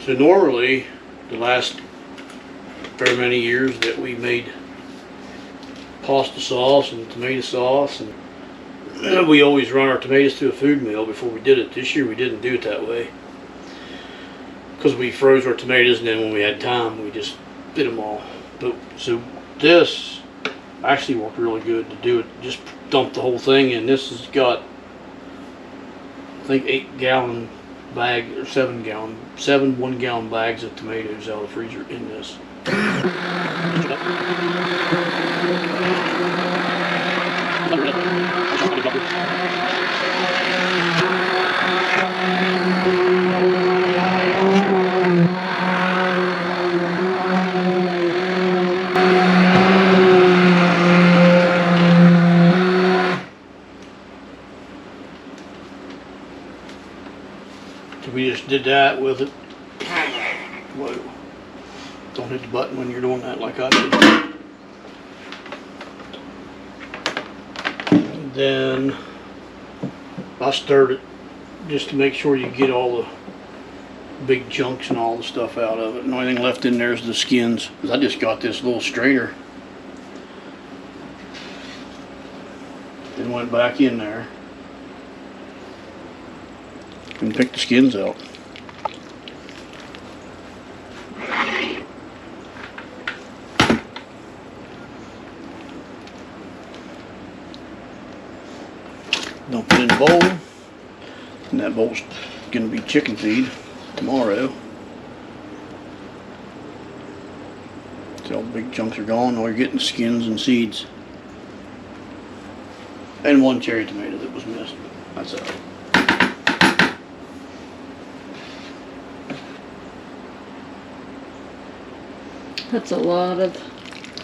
So normally, the last very many years that we made pasta sauce and tomato sauce, and we always run our tomatoes through a food mill before we did it. This year we didn't do it that way because we froze our tomatoes, and then when we had time we just did them all. But so this actually worked really good to do it. Just dump the whole thing in. This has got, I think, 8-gallon bag or 7 1-gallon bags of tomatoes out of the freezer in this. So we just did that with it. Whoa. Don't hit the button when you're doing that like I did. And then I stirred it just to make sure you get all the big chunks and all the stuff out of it. And the only thing left in there is the skins. Because I just got this little strainer. Then went back in there and picked the skins out. Dump it in the bowl, and that bowl's going to be chicken feed tomorrow. So all the big chunks are gone, all you're getting skins and seeds. And one cherry tomato that was missed. That's it. That's a lot of,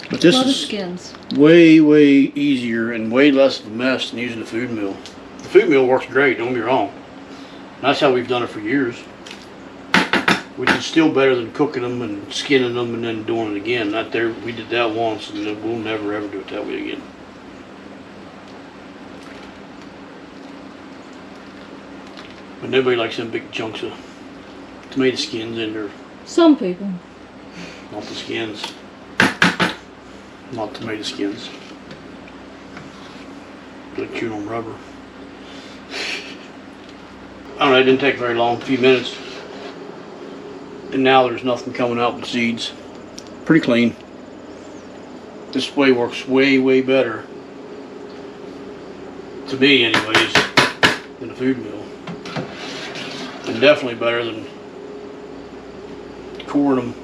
But this is skins. way easier and way less of a mess than using the food mill. The food mill works great, don't get me wrong. That's how we've done it for years. Which is still better than cooking them and skinning them and then doing it again. We did that once, and we'll never ever do it that way again. But nobody likes them big chunks of tomato skins in there. Some people. Not the skins. Not tomato skins. Good chewing on rubber. I don't know, it didn't take very long, a few minutes. And now there's nothing coming out but seeds. Pretty clean. This way works way better, to me anyways, than the food mill. And definitely better than coring them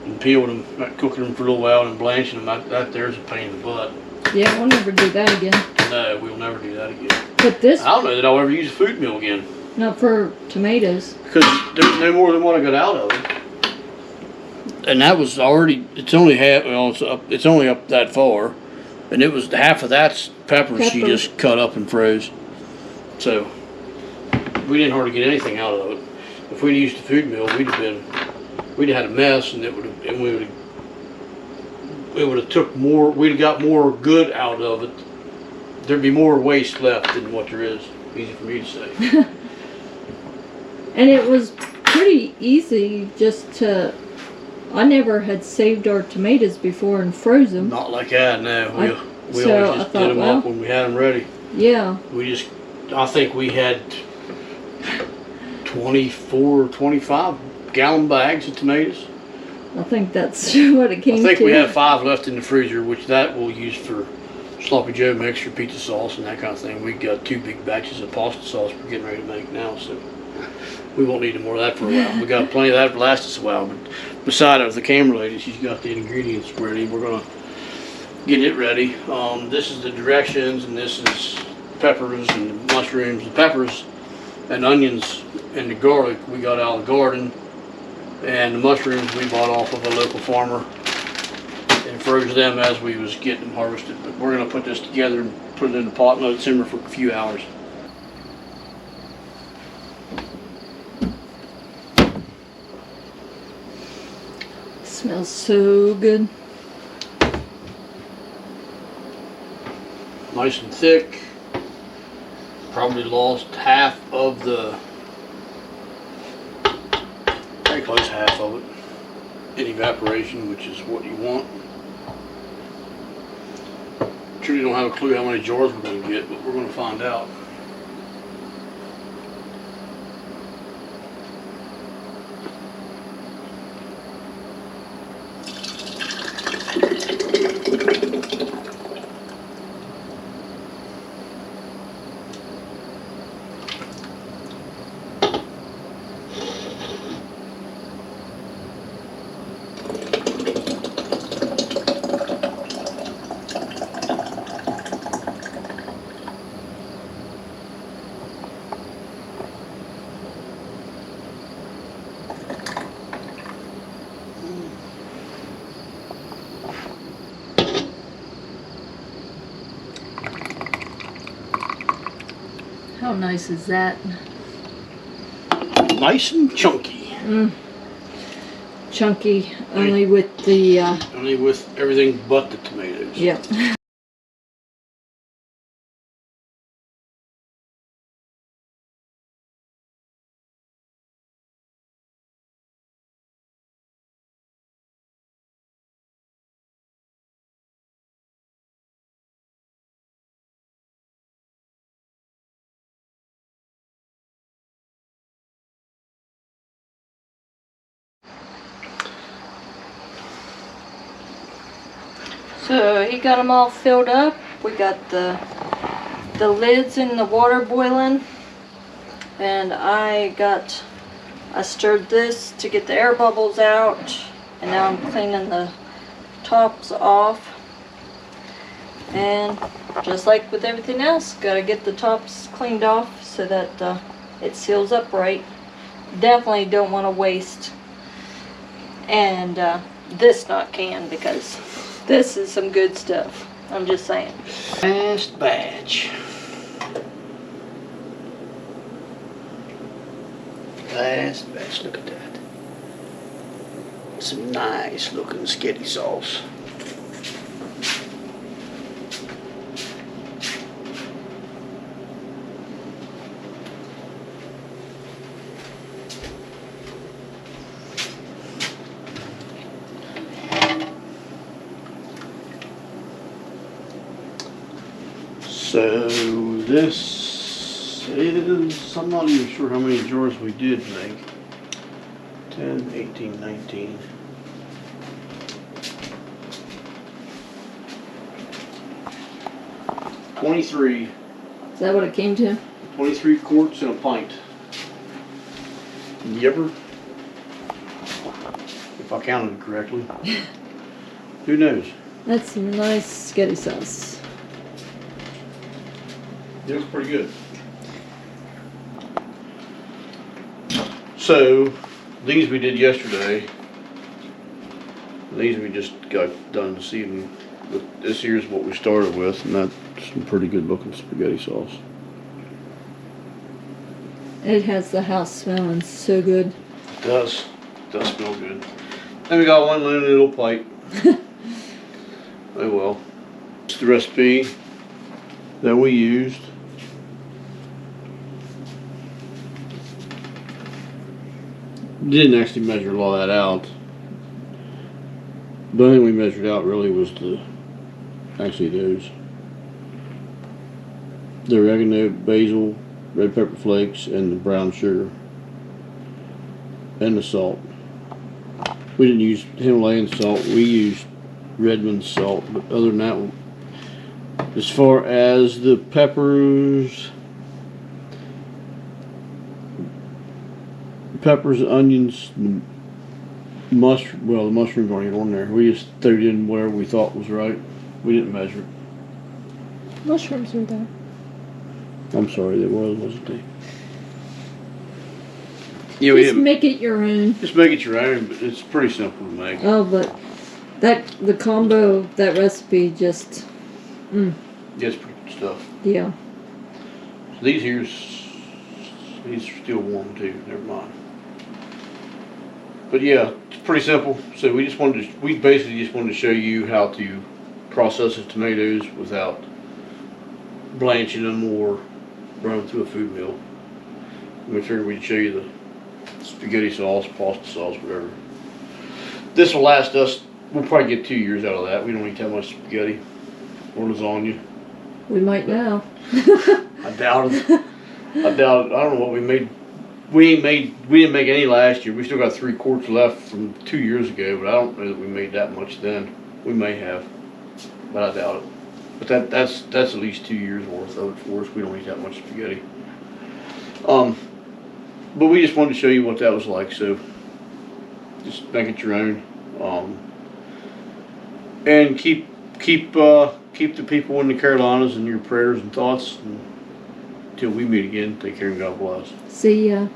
and peeling them, not cooking them for a little while and blanching them. That there's a pain in the butt. Yeah, we'll never do that again. No, we'll never do that again. But this, I don't know that I'll ever use a food mill again. not for tomatoes. Because there's no more than what I got out of it. And that was already, it's only half, well, it's only up that far. And it was half of that's peppers she just cut up and froze. So, we didn't hardly get anything out of it. If we'd used the food mill, we'd have had a mess, and we would have took more, we'd have got more good out of it. There'd be more waste left than what there is. Easy for me to say. And it was pretty easy just to, I never had saved our tomatoes before and froze them. Not like that, no. We so always just did them up when we had them ready. Yeah. I think we had 24 or 25 gallon bags of tomatoes. I think that's what it came to. I think we have 5 left in the freezer, which that we'll use for sloppy joe mix or pizza sauce and that kind of thing. We got 2 big batches of pasta sauce we're getting ready to make now, so we won't need any more of that for a while. We got plenty of that to last us a while. But beside of the camera lady, she's got the ingredients ready. We're gonna get it ready. This is the directions, and this is peppers and mushrooms. The peppers and onions and the garlic we got out of the garden, and the mushrooms we bought off of a local farmer and froze them as we was getting them harvested. But we're gonna put this together and put it in the pot and let it simmer for a few hours. Smells so good. Nice and thick. Probably lost half of the, very close, half of it in evaporation, which is what you want. Truly don't have a clue how many jars we're going to get, but we're going to find out. How nice is that? Nice and chunky. Chunky, only with the Only with everything but the tomatoes. yep. So he got them all filled up. We got the lids in the water boiling, and I stirred this to get the air bubbles out, and now I'm cleaning the tops off. And just like with everything else, gotta get the tops cleaned off so that it seals up right. Definitely don't want to waste and this not can, because this is some good stuff. I'm just saying. Last batch. Last batch, look at that. Some nice looking skitty sauce. So this is, I'm not even sure how many jars we did make. 10, 18, 19. $23. Is that what it came to? 23 quarts and a pint. Yepper. If I counted correctly. Who knows? That's some nice skitty sauce. It was pretty good. So, these we did yesterday. These we just got done this evening. But this here's what we started with, and that's some pretty good looking spaghetti sauce. It has the house smelling so good. It does. It does smell good. And we got one little pipe. Oh well. It's the recipe that we used. Didn't actually measure a lot of that out. The only thing we measured out really was those. The oregano, basil, red pepper flakes, and the brown sugar. And the salt. We didn't use Himalayan salt, we used Redmond salt, but other than that, as far as the peppers, onions, the mushrooms aren't even on there. We just threw it in whatever we thought was right. We didn't measure it. Mushrooms are there. I'm sorry, there wasn't they? Yeah, we Just didn't. make it your own. Just make it your own, but it's pretty simple to make. Oh, but the combo, that recipe just, Yeah, it's pretty good stuff. yeah. So these are still warm too, never mind. But yeah, it's pretty simple. So we basically just wanted to show you how to process the tomatoes without blanching them or running through a food mill. We figured we'd show you spaghetti sauce, pasta sauce, whatever. This will last us. We'll probably get 2 years out of that. We don't eat that much spaghetti or lasagna. We might now. I doubt it. I doubt it. I don't know what we made. We didn't make any last year. We still got 3 quarts left from 2 years ago, but I don't know that we made that much then. We may have, but I doubt it. But that's at least 2 years worth of it for us. We don't eat that much spaghetti. But we just wanted to show you what that was like. So just make it your own. And keep the people in the Carolinas in your prayers and thoughts. Until we meet again, take care and God bless. See ya.